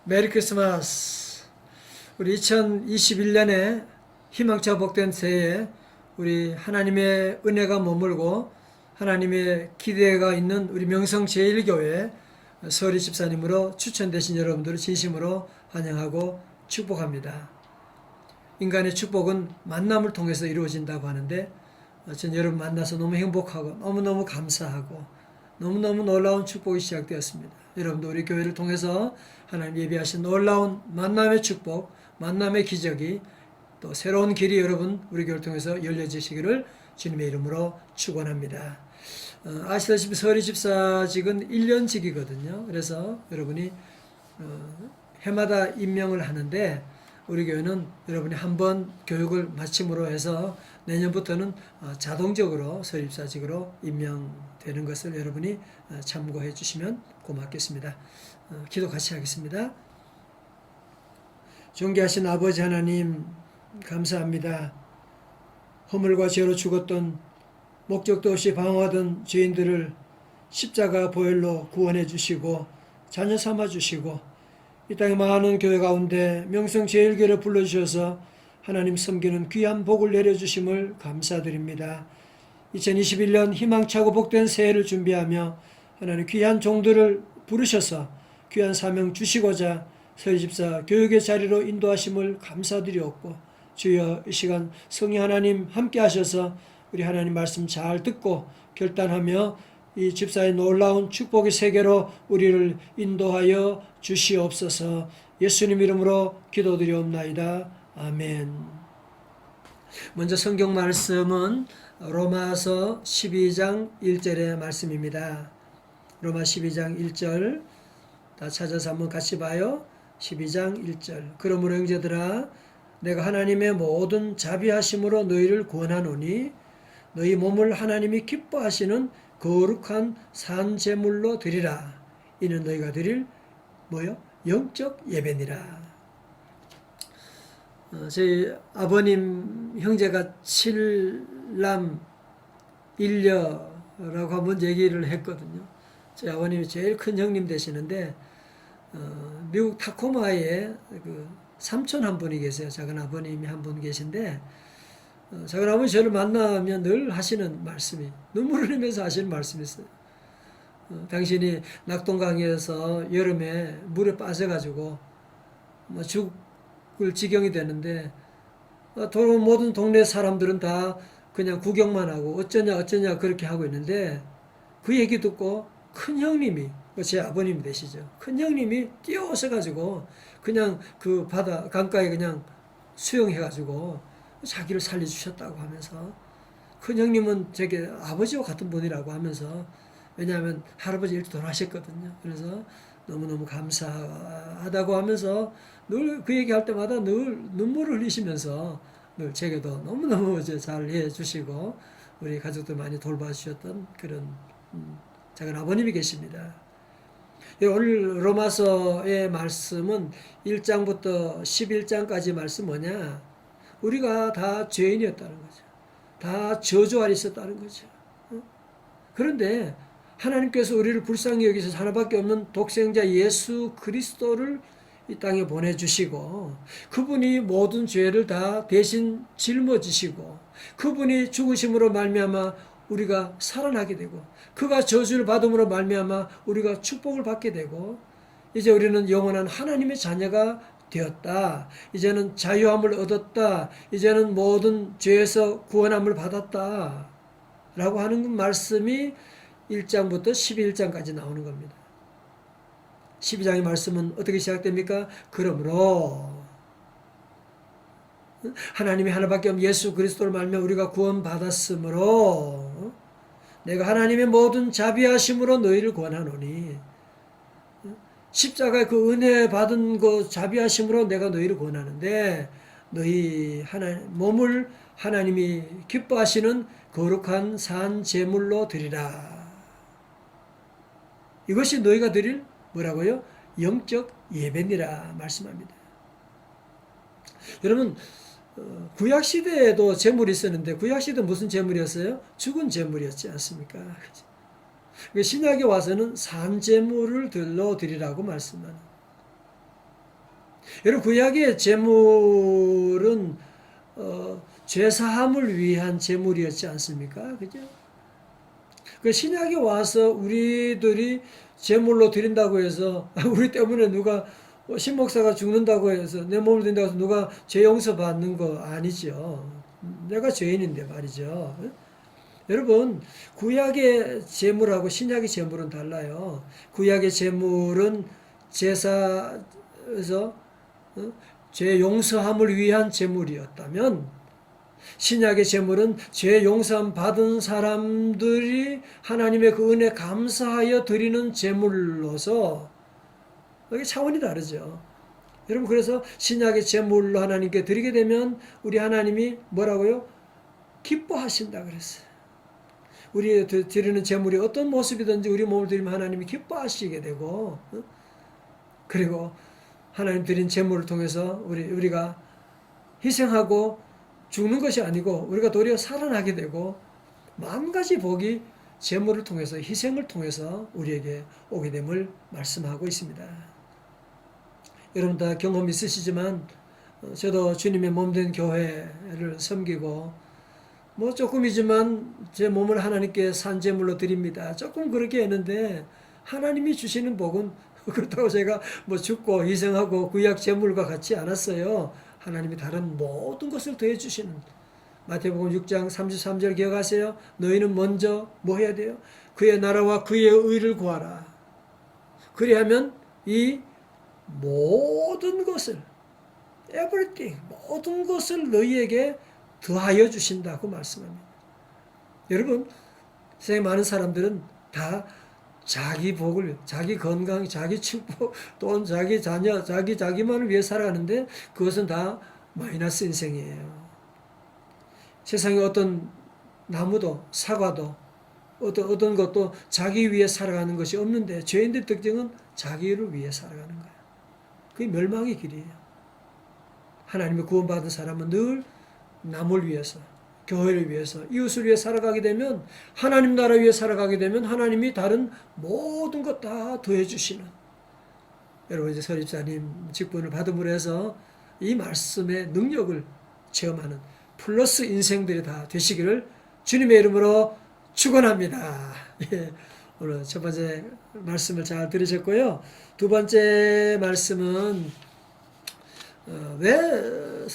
메리 크리스마스. 우리 2021년에 희망차 복된 새해에 우리 하나님의 은혜가 머물고 하나님의 기대가 있는 우리 명성제일교회 서리 집사님으로 추천되신 여러분들을 진심으로 환영하고 축복합니다. 인간의 축복은 만남을 통해서 이루어진다고 하는데 전 여러분 만나서 너무 행복하고 너무너무 감사하고 너무너무 놀라운 축복이 시작되었습니다. 여러분도 우리 교회를 통해서 하나님 예비하신 놀라운 만남의 축복, 만남의 기적이 또 새로운 길이 여러분 우리 교회를 통해서 열려지시기를 주님의 이름으로 축원합니다. 아시다시피 서리 집사직은 1년직이거든요. 그래서 여러분이 해마다 임명을 하는데 우리 교회는 여러분이 한번 교육을 마침으로 해서 내년부터는 자동적으로 서립사직으로 임명되는 것을 여러분이 참고해 주시면 고맙겠습니다. 기도 같이 하겠습니다. 존귀하신 아버지 하나님 감사합니다. 허물과 죄로 죽었던 목적도 없이 방황하던 죄인들을 십자가 보혈로 구원해 주시고 자녀 삼아 주시고 이 땅의 많은 교회 가운데 명성제일교회를 불러주셔서 하나님 섬기는 귀한 복을 내려주심을 감사드립니다. 2021년 희망차고 복된 새해를 준비하며 하나님 귀한 종들을 부르셔서 귀한 사명 주시고자 서리집사 교육의 자리로 인도하심을 감사드리옵고 주여 이 시간 성령 하나님 함께 하셔서 우리 하나님 말씀 잘 듣고 결단하며 이 집사의 놀라운 축복의 세계로 우리를 인도하여 주시옵소서. 예수님 이름으로 기도드리옵나이다. 아멘. 먼저 성경 말씀은 로마서 12장 1절의 말씀입니다. 로마 12장 1절 다 찾아서 한번 같이 봐요. 12장 1절 그러므로 형제들아 내가 하나님의 모든 자비하심으로 너희를 구원하노니 너희 몸을 하나님이 기뻐하시는 거룩한 산제물로 드리라. 이는 너희가 드릴 뭐요? 영적 예배니라. 저희 아버님 형제가 7남 1녀라고 한번 얘기를 했거든요. 저희 아버님이 제일 큰 형님 되시는데 미국 타코마에 그 삼촌 한 분이 계세요. 작은 아버님이 한 분 계신데 작은 아버지 저를 만나면 늘 하시는 말씀이 눈물을 흘리면서 하시는 말씀이 있어요. 당신이 낙동강에서 여름에 물에 빠져가지고 죽을 지경이 되는데 모든 동네 사람들은 다 그냥 구경만 하고 어쩌냐 그렇게 하고 있는데 그 얘기 듣고 큰 형님이 제 아버님이 되시죠. 큰 형님이 뛰어오셔가지고 그냥 그 바다 강가에 그냥 수영해가지고 자기를 살려주셨다고 하면서 큰 형님은 제게 아버지와 같은 분이라고 하면서 왜냐하면 할아버지 일찍 돌아가셨거든요. 그래서 너무너무 감사하다고 하면서 늘 그 얘기할 때마다 늘 눈물을 흘리시면서 늘 제게도 너무너무 잘 해주시고 우리 가족들 많이 돌봐주셨던 그런 작은 아버님이 계십니다. 오늘 로마서의 말씀은 1장부터 11장까지 말씀 뭐냐? 우리가 다 죄인이었다는 거죠. 다 저주 아래 있었다는 거죠. 그런데 하나님께서 우리를 불쌍히 여기셔서 하나밖에 없는 독생자 예수 그리스도를 이 땅에 보내주시고 그분이 모든 죄를 다 대신 짊어지시고 그분이 죽으심으로 말미암아 우리가 살아나게 되고 그가 저주를 받음으로 말미암아 우리가 축복을 받게 되고 이제 우리는 영원한 하나님의 자녀가 되었다. 이제는 자유함을 얻었다. 이제는 모든 죄에서 구원함을 받았다. 라고 하는 말씀이 1장부터 11장까지 나오는 겁니다. 12장의 말씀은 어떻게 시작됩니까? 그러므로 하나님이 하나밖에 없는 예수 그리스도를 말미암아 우리가 구원받았으므로 내가 하나님의 모든 자비하심으로 너희를 구원하노니 십자가의 그 은혜 받은 그 자비하심으로 내가 너희를 구원하는데 너희 몸을 하나님이 기뻐하시는 거룩한 산 제물로 드리라. 이것이 너희가 드릴 뭐라고요? 영적 예배니라 말씀합니다. 여러분 구약시대에도 제물이 있었는데 구약시대 무슨 제물이었어요? 죽은 제물이었지 않습니까? 신약에 와서는 산제물을 들러 드리라고 말씀하는 여러분 구약의 제물은 죄사함을 위한 제물이었지 않습니까? 그죠? 그 신약에 와서 우리들이 제물로 드린다고 해서 우리 때문에 누가 신목사가 죽는다고 해서 내 몸을 드린다고 해서 누가 죄 용서 받는 거 아니죠. 내가 죄인인데 말이죠. 여러분 구약의 제물하고 신약의 제물은 달라요. 구약의 제물은 제사에서 죄 용서함을 위한 제물이었다면 신약의 제물은 죄 용서함 받은 사람들이 하나님의 그 은혜 감사하여 드리는 제물로서 이게 차원이 다르죠. 여러분 그래서 신약의 제물로 하나님께 드리게 되면 우리 하나님이 뭐라고요? 기뻐하신다 그랬어요. 우리 드리는 제물이 어떤 모습이든지 우리 몸을 드리면 하나님이 기뻐하시게 되고 그리고 하나님 드린 제물을 통해서 우리가 희생하고 죽는 것이 아니고 우리가 도리어 살아나게 되고 만 가지 복이 제물을 통해서 희생을 통해서 우리에게 오게 됨을 말씀하고 있습니다. 여러분 다 경험 있으시지만 저도 주님의 몸된 교회를 섬기고 뭐 조금이지만 제 몸을 하나님께 산제물로 드립니다. 조금 그렇게 했는데 하나님이 주시는 복은 그렇다고 제가 뭐 죽고 희생하고 구약 제물과 같지 않았어요. 하나님이 다른 모든 것을 더해 주시는 마태복음 6장 33절 기억하세요? 너희는 먼저 뭐 해야 돼요? 그의 나라와 그의 의를 구하라. 그리하면 이 모든 것을 everything 모든 것을 너희에게 더하여 주신다고 말씀합니다. 여러분 세상에 많은 사람들은 다 자기 복을, 자기 건강, 자기 축복, 돈, 자기 자녀, 자기만을 위해 살아가는데 그것은 다 마이너스 인생이에요. 세상에 어떤 나무도, 사과도, 어떤 것도 자기 위해 살아가는 것이 없는데 죄인들의 특징은 자기를 위해 살아가는 거예요. 그게 멸망의 길이에요. 하나님의 구원받은 사람은 늘 남을 위해서, 교회를 위해서, 이웃을 위해 살아가게 되면 하나님 나라 위해 살아가게 되면 하나님이 다른 모든 것 다 더해 주시는 여러분 이제 설립자님 직분을 받음으로 해서 이 말씀의 능력을 체험하는 플러스 인생들이 다 되시기를 주님의 이름으로 축원합니다. 예, 오늘 첫 번째 말씀을 잘 들으셨고요. 두 번째 말씀은 왜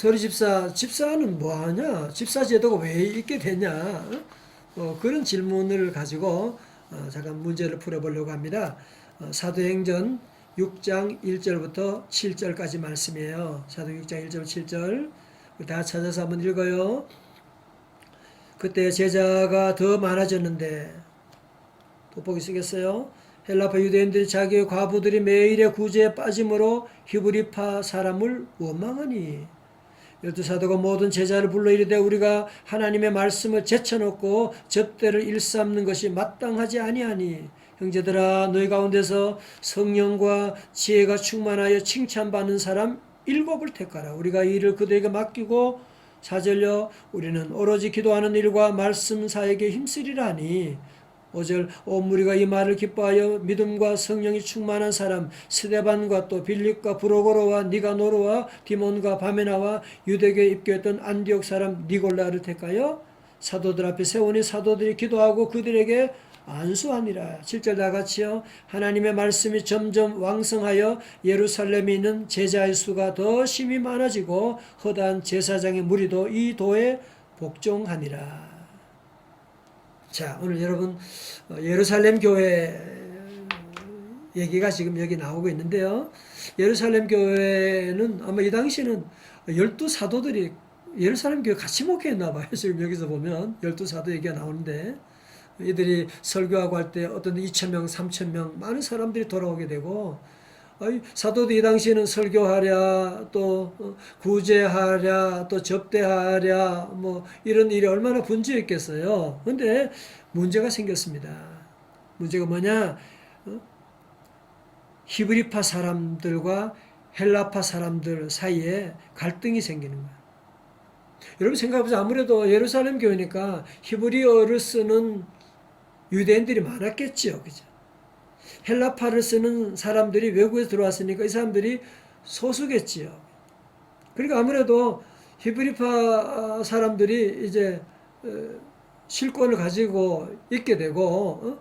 집사는 뭐하냐? 집사 제도가 왜 있게 되냐? 그런 질문을 가지고 잠깐 문제를 풀어보려고 합니다. 사도행전 6장 1절부터 7절까지 말씀이에요. 사도행전 6장 1절 7절 다 찾아서 한번 읽어요. 그때 제자가 더 많아졌는데 돋보기 쓰겠어요? 헬라파 유대인들이 자기의 과부들이 매일의 구제에 빠짐으로 히브리파 사람을 원망하니 열두 사도가 모든 제자를 불러 이르되 우리가 하나님의 말씀을 제쳐놓고 접대를 일삼는 것이 마땅하지 아니하니 형제들아 너희 가운데서 성령과 지혜가 충만하여 칭찬받는 사람 7을 택하라. 우리가 이 일을 그들에게 맡기고 4절요 우리는 오로지 기도하는 일과 말씀 사역에 힘쓰리라 하니 5절 온 무리가 이 말을 기뻐하여 믿음과 성령이 충만한 사람 스데반과 또 빌립과 브로고로와 니가노르와 디몬과 바메나와 유대교에 입교했던 안디옥 사람 니골라를 택하여 사도들 앞에 세우니 사도들이 기도하고 그들에게 안수하니라. 7절 다 같이요. 하나님의 말씀이 점점 왕성하여 예루살렘에 있는 제자의 수가 더 심히 많아지고 허다한 제사장의 무리도 이 도에 복종하니라. 자, 오늘 여러분 예루살렘 교회 얘기가 지금 여기 나오고 있는데요. 예루살렘 교회는 아마 이 당시에는 12사도들이 예루살렘 교회 같이 목회했나 봐요. 지금 여기서 보면 12사도 얘기가 나오는데 이들이 설교하고 할 때 어떤 2,000명, 3,000명 많은 사람들이 돌아오게 되고 사도도 이 당시에는 설교하랴 또 구제하랴 또 접대하랴 뭐 이런 일이 얼마나 분주했겠어요. 근데 문제가 생겼습니다. 문제가 뭐냐? 히브리파 사람들과 헬라파 사람들 사이에 갈등이 생기는 거예요. 여러분 생각해보세요. 아무래도 예루살렘 교회니까 히브리어를 쓰는 유대인들이 많았겠지요. 그죠? 헬라파를 쓰는 사람들이 외국에서 들어왔으니까 이 사람들이 소수겠지요. 그러니까 아무래도 히브리파 사람들이 이제 실권을 가지고 있게 되고,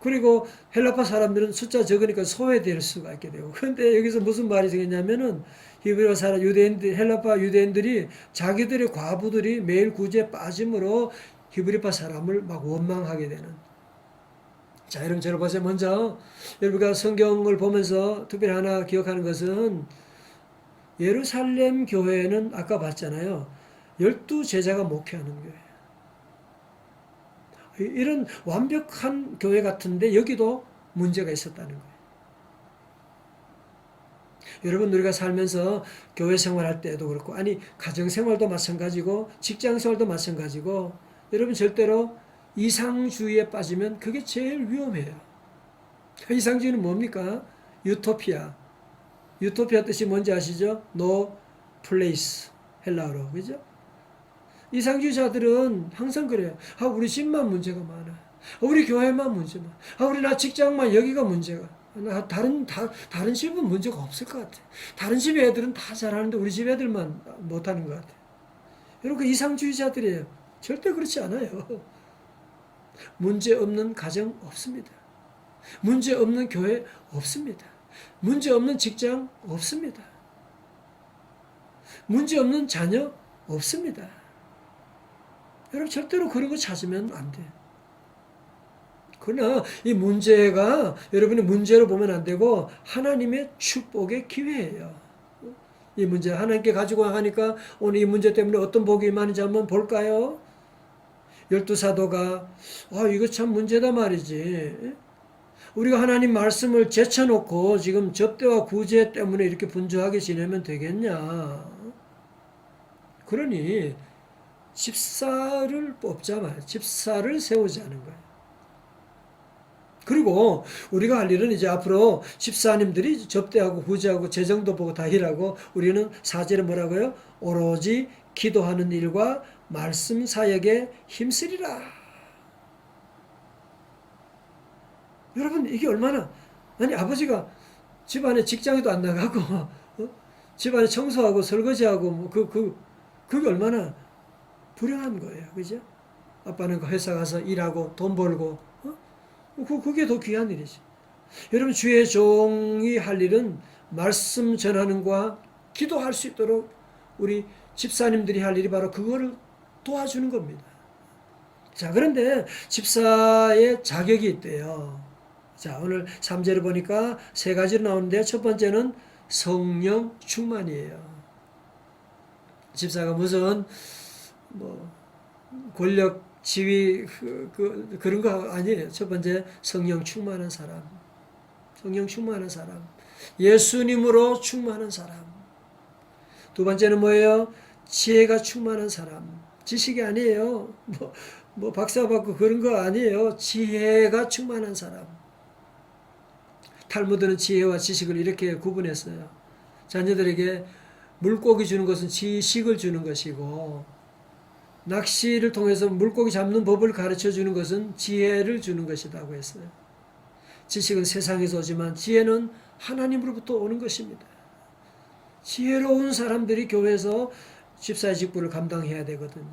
그리고 헬라파 사람들은 숫자 적으니까 소외될 수가 있게 되고. 그런데 여기서 무슨 말이 생겼냐면은 히브리파 사람 유대인들, 헬라파 유대인들이 자기들의 과부들이 매일 구제에 빠짐으로 히브리파 사람을 막 원망하게 되는. 자, 여러분 저를 보세요. 먼저 여러분가 성경을 보면서 특별히 하나 기억하는 것은 예루살렘 교회는 아까 봤잖아요. 12제자가 목회하는 교회. 이런 완벽한 교회 같은데 여기도 문제가 있었다는 거예요. 여러분 우리가 살면서 교회 생활할 때도 그렇고 아니 가정 생활도 마찬가지고 직장 생활도 마찬가지고 여러분 절대로 이상주의에 빠지면 그게 제일 위험해요. 이상주의는 뭡니까? 유토피아. 유토피아 뜻이 뭔지 아시죠? No place. 헬라어로. 그죠? 이상주의자들은 항상 그래요. 아, 우리 집만 문제가 많아. 아, 우리 교회만 문제만. 아, 우리 나 직장만 여기가 문제가. 다른 집은 문제가 없을 것 같아. 다른 집 애들은 다 잘하는데 우리 집 애들만 못하는 것 같아. 여러분, 그 이상주의자들이에요. 절대 그렇지 않아요. 문제 없는 가정 없습니다. 문제 없는 교회 없습니다. 문제 없는 직장 없습니다. 문제 없는 자녀 없습니다. 여러분 절대로 그런 거 찾으면 안 돼요. 그러나 이 문제가 여러분의 문제로 보면 안 되고 하나님의 축복의 기회예요. 이 문제 하나님께 가지고 하니까 오늘 이 문제 때문에 어떤 복이 많은지 한번 볼까요? 12사도가 이거 참 문제다 말이지. 우리가 하나님 말씀을 제쳐놓고 지금 접대와 구제 때문에 이렇게 분주하게 지내면 되겠냐. 그러니 집사를 뽑자 말이야. 집사를 세우자는 거예요. 그리고 우리가 할 일은 이제 앞으로 집사님들이 접대하고 구제하고 재정도 보고 다 일하고 우리는 4절에 뭐라고요? 오로지 기도하는 일과 말씀 사역에 힘쓰리라. 여러분 이게 얼마나 아니 아버지가 집안에 직장에도 안 나가고 집안에 청소하고 설거지하고 뭐 그게 얼마나 불행한 거예요. 그죠? 아빠는 그 회사 가서 일하고 돈 벌고 그게 더 귀한 일이지. 여러분 주의 종이 할 일은 말씀 전하는 거와 기도할 수 있도록 우리 집사님들이 할 일이 바로 그거를 도와주는 겁니다. 자, 그런데 집사의 자격이 있대요. 자, 오늘 3절을 보니까 세 가지로 나오는데 첫 번째는 성령 충만이에요. 집사가 무슨 권력, 지위 그런 거 아니에요. 첫 번째 성령 충만한 사람. 성령 충만한 사람. 예수님으로 충만한 사람. 두 번째는 뭐예요? 지혜가 충만한 사람. 지식이 아니에요. 뭐 박사 받고 그런 거 아니에요. 지혜가 충만한 사람. 탈무드는 지혜와 지식을 이렇게 구분했어요. 자녀들에게 물고기 주는 것은 지식을 주는 것이고 낚시를 통해서 물고기 잡는 법을 가르쳐 주는 것은 지혜를 주는 것이라고 했어요. 지식은 세상에서 오지만 지혜는 하나님으로부터 오는 것입니다. 지혜로운 사람들이 교회에서 집사의 직분을 감당해야 되거든요.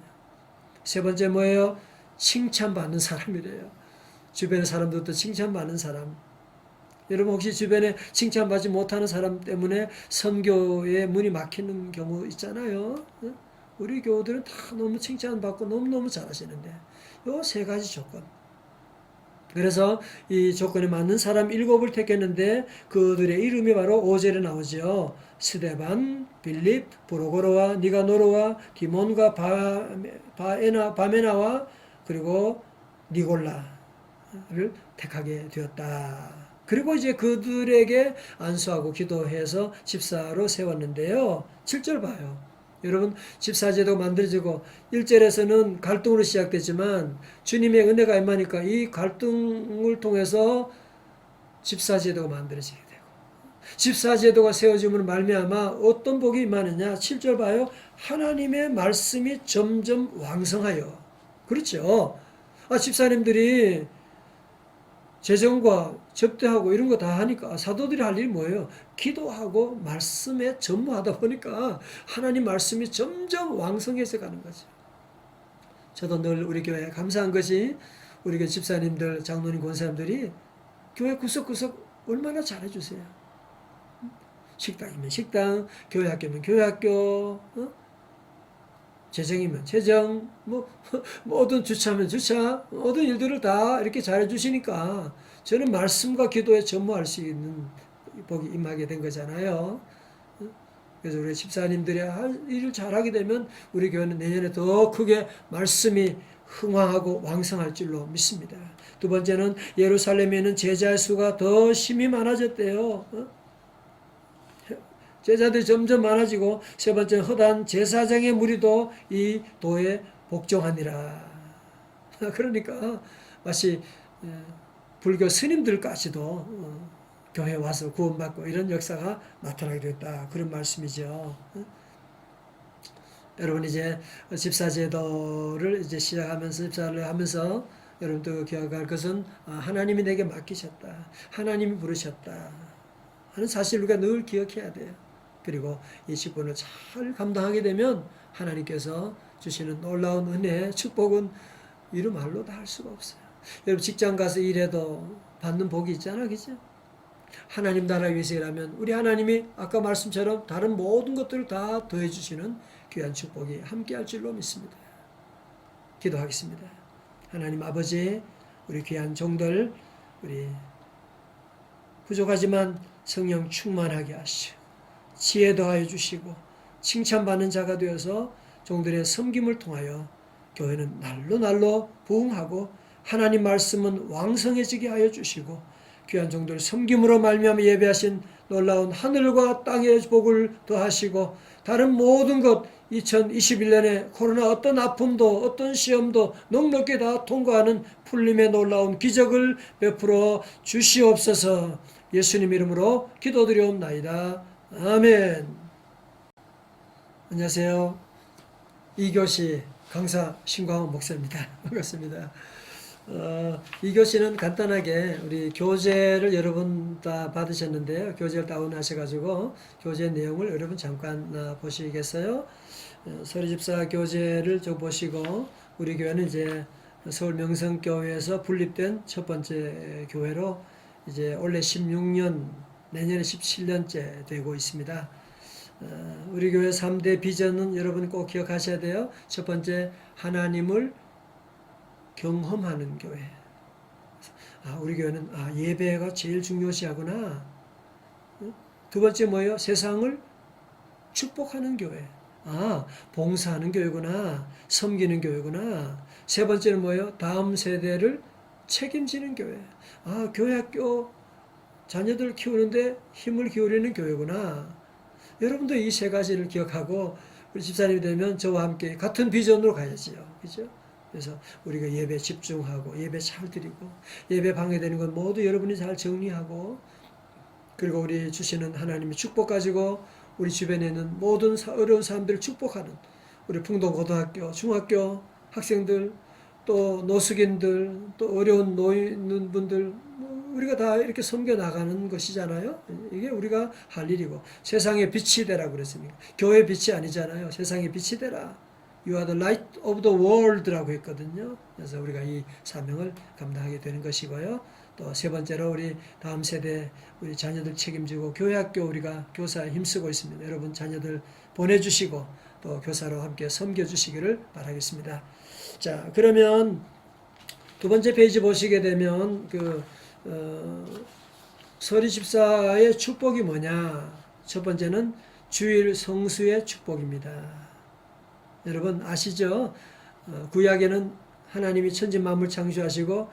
세 번째 뭐예요? 칭찬받는 사람이래요. 주변의 사람들도 칭찬받는 사람. 여러분 혹시 주변에 칭찬받지 못하는 사람 때문에 선교의 문이 막히는 경우 있잖아요. 우리 교우들은 다 너무 칭찬받고 너무너무 잘하시는데 요 세 가지 조건. 그래서 이 조건에 맞는 사람 7을 택했는데 그들의 이름이 바로 5절에 나오죠. 스데반, 빌립, 브로고로와 니가노로와 디몬과 바메나와 그리고 니골라를 택하게 되었다. 그리고 이제 그들에게 안수하고 기도해서 집사로 세웠는데요. 7절 봐요. 여러분 집사제도가 만들어지고 1절에서는 갈등으로 시작되지만 주님의 은혜가 임하니까 이 갈등을 통해서 집사제도가 만들어지게 되고 집사제도가 세워지면 말미암아 어떤 복이 임하느냐. 7절 봐요. 하나님의 말씀이 점점 왕성하여. 그렇죠. 집사님들이 재정과 접대하고 이런 거 다 하니까 사도들이 할 일이 뭐예요? 기도하고 말씀에 전무하다 보니까 하나님 말씀이 점점 왕성해져 가는 거죠. 저도 늘 우리 교회에 감사한 것이 우리 교회 집사님들, 장로님, 권사님들이 교회 구석구석 얼마나 잘해주세요. 식당이면 식당, 교회 학교면 교회 학교, 재정이면 재정, 모든 주차면 주차, 모든 일들을 다 이렇게 잘해주시니까 저는 말씀과 기도에 전무할 수 있는 복이 임하게 된 거잖아요. 그래서 우리 집사님들이 할 일을 잘하게 되면 우리 교회는 내년에 더 크게 말씀이 흥황하고 왕성할 줄로 믿습니다. 두 번째는 예루살렘에는 제자의 수가 더 심히 많아졌대요. 제자들이 점점 많아지고, 세 번째는 허다한 제사장의 무리도 이 도에 복종하니라. 그러니까 마치 불교 스님들까지도 교회에 와서 구원받고 이런 역사가 나타나게 됐다. 그런 말씀이죠. 여러분 이제 집사제도를 이제 시작하면서 집사를 하면서 여러분도 기억할 것은 하나님이 내게 맡기셨다. 하나님이 부르셨다. 하는 사실 우리가 늘 기억해야 돼요. 그리고 이 직분을 잘 감당하게 되면 하나님께서 주시는 놀라운 은혜, 축복은 이루 말로 다 할 수가 없어요. 여러분 직장 가서 일해도 받는 복이 있잖아, 그죠? 하나님 나라 위해서 일하면 우리 하나님이 아까 말씀처럼 다른 모든 것들을 다 더해주시는 귀한 축복이 함께할 줄로 믿습니다. 기도하겠습니다. 하나님 아버지, 우리 귀한 종들, 우리 부족하지만 성령 충만하게 하시고 지혜 더하여 주시고 칭찬받는 자가 되어서 종들의 섬김을 통하여 교회는 날로 날로 부흥하고 하나님 말씀은 왕성해지게 하여 주시고 귀한 종들 섬김으로 말미암아 예배하신 놀라운 하늘과 땅의 복을 더하시고 다른 모든 것 2021년에 코로나 어떤 아픔도 어떤 시험도 넉넉히 다 통과하는 풀림의 놀라운 기적을 베풀어 주시옵소서. 예수님 이름으로 기도드리옵나이다. 아멘. 안녕하세요. 이교시 강사 신광훈 목사입니다. 반갑습니다. 이교시는 간단하게 우리 교재를 여러분 다 받으셨는데요. 교재를 다운하셔가지고 교재 내용을 여러분 잠깐 보시겠어요? 서리집사 교재를 좀 보시고 우리 교회는 이제 서울 명성교회에서 분립된 첫 번째 교회로 이제 올해 16년, 내년에 17년째 되고 있습니다. 우리 교회 3대 비전은 여러분 꼭 기억하셔야 돼요. 첫 번째, 하나님을 경험하는 교회. 우리 교회는 예배가 제일 중요시하구나. 두 번째 뭐예요? 세상을 축복하는 교회. 봉사하는 교회구나. 섬기는 교회구나. 세 번째는 뭐예요? 다음 세대를 책임지는 교회. 교회 학교 자녀들 키우는데 힘을 기울이는 교회구나. 여러분도 이 세 가지를 기억하고 우리 집사님이 되면 저와 함께 같은 비전으로 가야지요. 그죠? 그래서 우리가 예배 집중하고 예배 잘 드리고 예배 방해되는 건 모두 여러분이 잘 정리하고 그리고 우리 주시는 하나님의 축복 가지고 우리 주변에 있는 모든 어려운 사람들을 축복하는 우리 풍동고등학교, 중학교 학생들 또 노숙인들 또 어려운 노인 분들 우리가 다 이렇게 섬겨 나가는 것이잖아요. 이게 우리가 할 일이고 세상의 빛이 되라고 그랬으니까 교회 빛이 아니잖아요. 세상의 빛이 되라. You are the light of the world라고 했거든요. 그래서 우리가 이 사명을 감당하게 되는 것이고요. 또 세 번째로 우리 다음 세대 우리 자녀들 책임지고 교회 학교 우리가 교사에 힘쓰고 있습니다. 여러분 자녀들 보내주시고 또 교사로 함께 섬겨주시기를 바라겠습니다. 자, 그러면 두 번째 페이지 보시게 되면 서리 집사의 축복이 뭐냐? 첫 번째는 주일 성수의 축복입니다. 여러분 아시죠? 구약에는 하나님이 천지 만물 창조하시고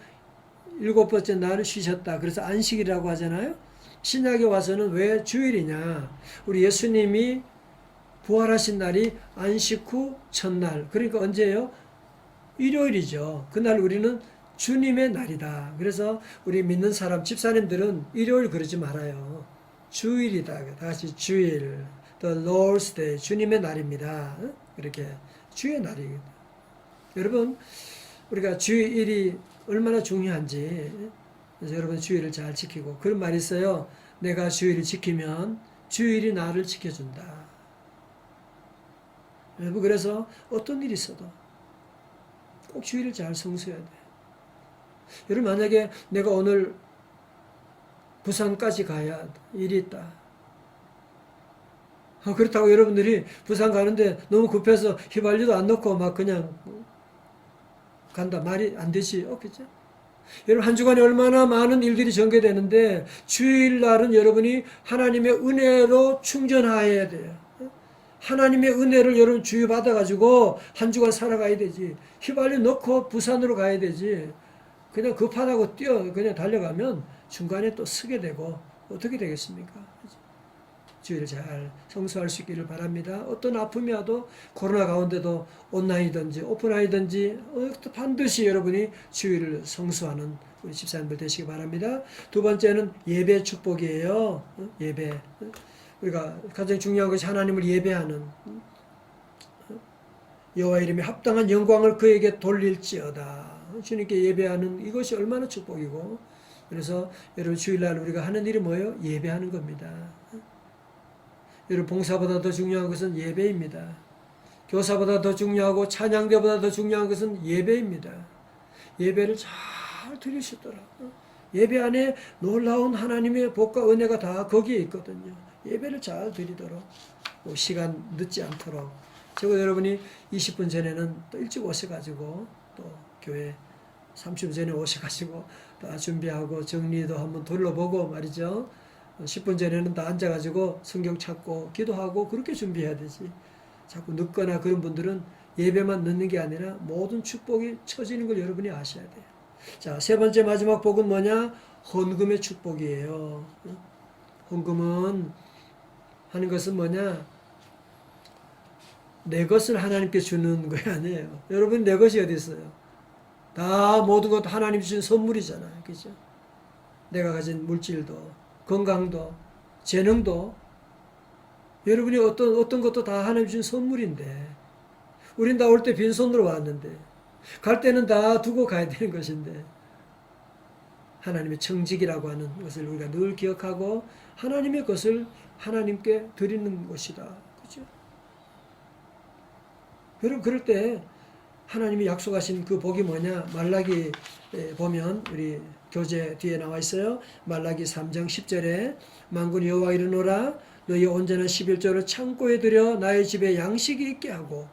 일곱 번째 날을 쉬셨다. 그래서 안식이라고 하잖아요. 신약에 와서는 왜 주일이냐? 우리 예수님이 부활하신 날이 안식 후 첫날. 그러니까 언제예요? 일요일이죠. 그날 우리는 주님의 날이다. 그래서 우리 믿는 사람, 집사님들은 일요일 그러지 말아요. 주일이다. 다 같이 주일. The Lord's Day. 주님의 날입니다. 이렇게 주의 날이거든요. 여러분, 우리가 주일이 얼마나 중요한지 그래서 여러분 주일을 잘 지키고 그런 말이 있어요. 내가 주일을 지키면 주일이 나를 지켜준다. 여러분 그래서 어떤 일이 있어도 꼭 주일을 잘 성수해야 돼. 여러분 만약에 내가 오늘 부산까지 가야 일이 있다. 그렇다고 여러분들이 부산 가는데 너무 급해서 휘발유도 안 넣고 막 그냥 간다. 말이 안 되지. 그죠? 여러분 한 주간에 얼마나 많은 일들이 전개되는데 주일날은 여러분이 하나님의 은혜로 충전해야 돼요. 하나님의 은혜를 여러분 주유받아 가지고 한 주간 살아가야 되지. 휘발유 넣고 부산으로 가야 되지. 그냥 급하다고 그냥 달려가면 중간에 또 쓰게 되고 어떻게 되겠습니까? 주일을 잘 성수할 수 있기를 바랍니다. 어떤 아픔이 와도 코로나 가운데도 온라인이든지 오프라인이든지 반드시 여러분이 주일을 성수하는 우리 집사님들 되시기 바랍니다. 두 번째는 예배 축복이에요. 예배. 우리가 가장 중요한 것이 하나님을 예배하는 여호와 이름에 합당한 영광을 그에게 돌릴지어다. 주님께 예배하는 이것이 얼마나 축복이고 그래서 여러분 주일날 우리가 하는 일이 뭐예요? 예배하는 겁니다. 여러분 봉사보다 더 중요한 것은 예배입니다. 교사보다 더 중요하고 찬양대보다 더 중요한 것은 예배입니다. 예배를 잘 드리시더라. 예배 안에 놀라운 하나님의 복과 은혜가 다 거기에 있거든요. 예배를 잘 드리도록 시간 늦지 않도록 적어도 여러분이 20분 전에는 또 일찍 오셔가지고 또 교회 30분 전에 오셔가지고 다 준비하고 정리도 한번 둘러보고 말이죠. 10분 전에는 다 앉아가지고 성경 찾고 기도하고 그렇게 준비해야 되지. 자꾸 늦거나 그런 분들은 예배만 늦는 게 아니라 모든 축복이 처지는 걸 여러분이 아셔야 돼요. 자, 세 번째 마지막 복은 뭐냐? 헌금의 축복이에요. 헌금은 하는 것은 뭐냐? 내 것을 하나님께 주는 거 아니에요. 여러분 내 것이 어디 있어요? 다 모든 것 하나님 주신 선물이잖아요. 그죠? 내가 가진 물질도 건강도, 재능도, 여러분이 어떤 것도 다 하나님 주신 선물인데, 우린 다 올 때 빈손으로 왔는데, 갈 때는 다 두고 가야 되는 것인데, 하나님의 청직이라고 하는 것을 우리가 늘 기억하고, 하나님의 것을 하나님께 드리는 것이다. 그죠? 여러분, 그럴 때, 하나님이 약속하신 그 복이 뭐냐? 말라기 보면 우리 교재 뒤에 나와 있어요. 말라기 3장 10절에 만군의 여호와 이르노라 너희 온전한 11조를 창고에 들여 나의 집에 양식이 있게 하고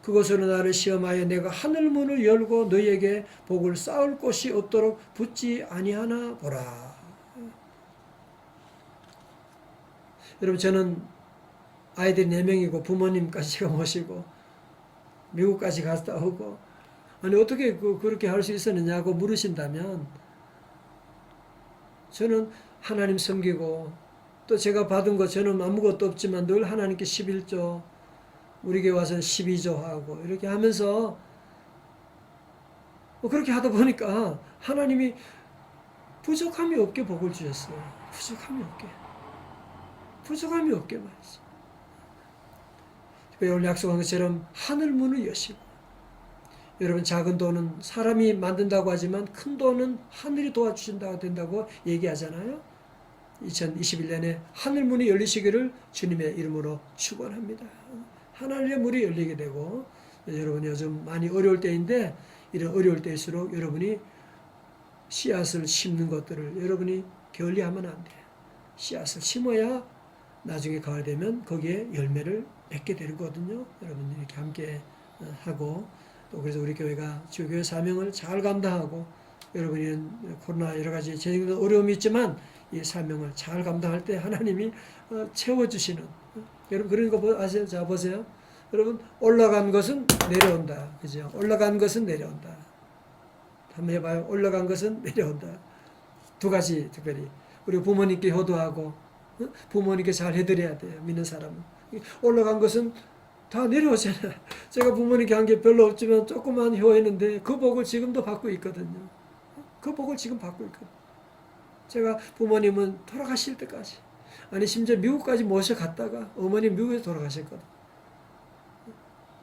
그것으로 나를 시험하여 내가 하늘 문을 열고 너희에게 복을 쌓을 곳이 없도록 붙지 아니하나 보라. 여러분 저는 아이들이 4명이고 부모님까지 제가 모시고 미국까지 갔다 오고 아니 어떻게 그렇게 할 수 있었느냐고 물으신다면 저는 하나님 섬기고 또 제가 받은 거 저는 아무것도 없지만 늘 하나님께 11조 우리 교회 와서는 12조 하고 이렇게 하면서 그렇게 하다 보니까 하나님이 부족함이 없게 복을 주셨어요. 부족함이 없게 말이죠. 오늘 약속한 것처럼 하늘 문을 여시고 여러분 작은 돈은 사람이 만든다고 하지만 큰 돈은 하늘이 도와주신다고 된다고 얘기하잖아요. 2021년에 하늘 문이 열리시기를 주님의 이름으로 축원합니다. 하늘의 문이 열리게 되고 여러분이 요즘 많이 어려울 때인데 이런 어려울 때일수록 여러분이 씨앗을 심는 것들을 여러분이 게을리하면 안 돼요. 씨앗을 심어야 나중에 가을 되면 거기에 열매를 맺게 되거든요. 여러분 이렇게 함께 하고 또 그래서 우리 교회가 주교회 사명을 잘 감당하고 여러분이 코로나 여러 가지 재정적인 어려움이 있지만 이 사명을 잘 감당할 때 하나님이 채워주시는 여러분 그런 거 아세요? 자 보세요. 여러분 올라간 것은 내려온다. 그죠? 올라간 것은 내려온다. 한번 해봐요. 올라간 것은 내려온다. 두 가지 특별히 우리 부모님께 효도하고 부모님께 잘 해드려야 돼요. 믿는 사람은. 올라간 것은 다 내려오잖아요. 제가 부모님께 한 게 별로 없지만 조그만 효했는데 그 복을 지금도 받고 있거든요. 그 복을 지금 받고 있거든요. 제가 부모님은 돌아가실 때까지 아니 심지어 미국까지 모셔갔다가 어머니 미국에서 돌아가셨거든요.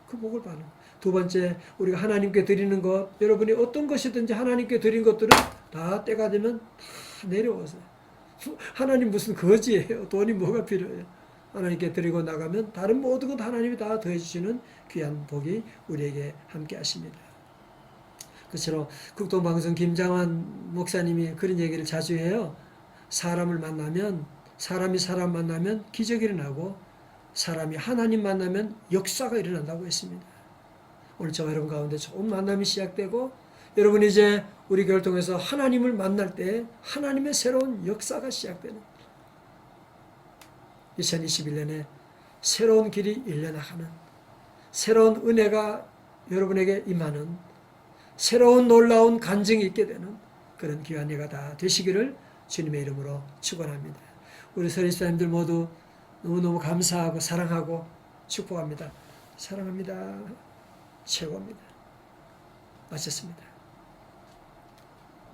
그 복을 받는 두 번째 우리가 하나님께 드리는 것 여러분이 어떤 것이든지 하나님께 드린 것들은 다 때가 되면 다 내려와서 하나님 무슨 거지예요. 돈이 뭐가 필요해요. 하나님께 드리고 나가면 다른 모든 것 하나님이 다 더해주시는 귀한 복이 우리에게 함께 하십니다. 그처럼 국동방송 김장환 목사님이 그런 얘기를 자주 해요. 사람을 만나면, 사람이 사람 만나면 기적이 일어나고 사람이 하나님 만나면 역사가 일어난다고 했습니다. 오늘 저와 여러분 가운데 좋은 만남이 시작되고 여러분이 이제 우리 교회를 통해서 하나님을 만날 때 하나님의 새로운 역사가 시작되는 2021년에 새로운 길이 열려나가는 새로운 은혜가 여러분에게 임하는 새로운 놀라운 간증이 있게 되는 그런 귀한 예가 다 되시기를 주님의 이름으로 축원합니다. 우리 서리사님들 모두 너무너무 감사하고 사랑하고 축복합니다. 사랑합니다. 최고입니다. 마쳤습니다.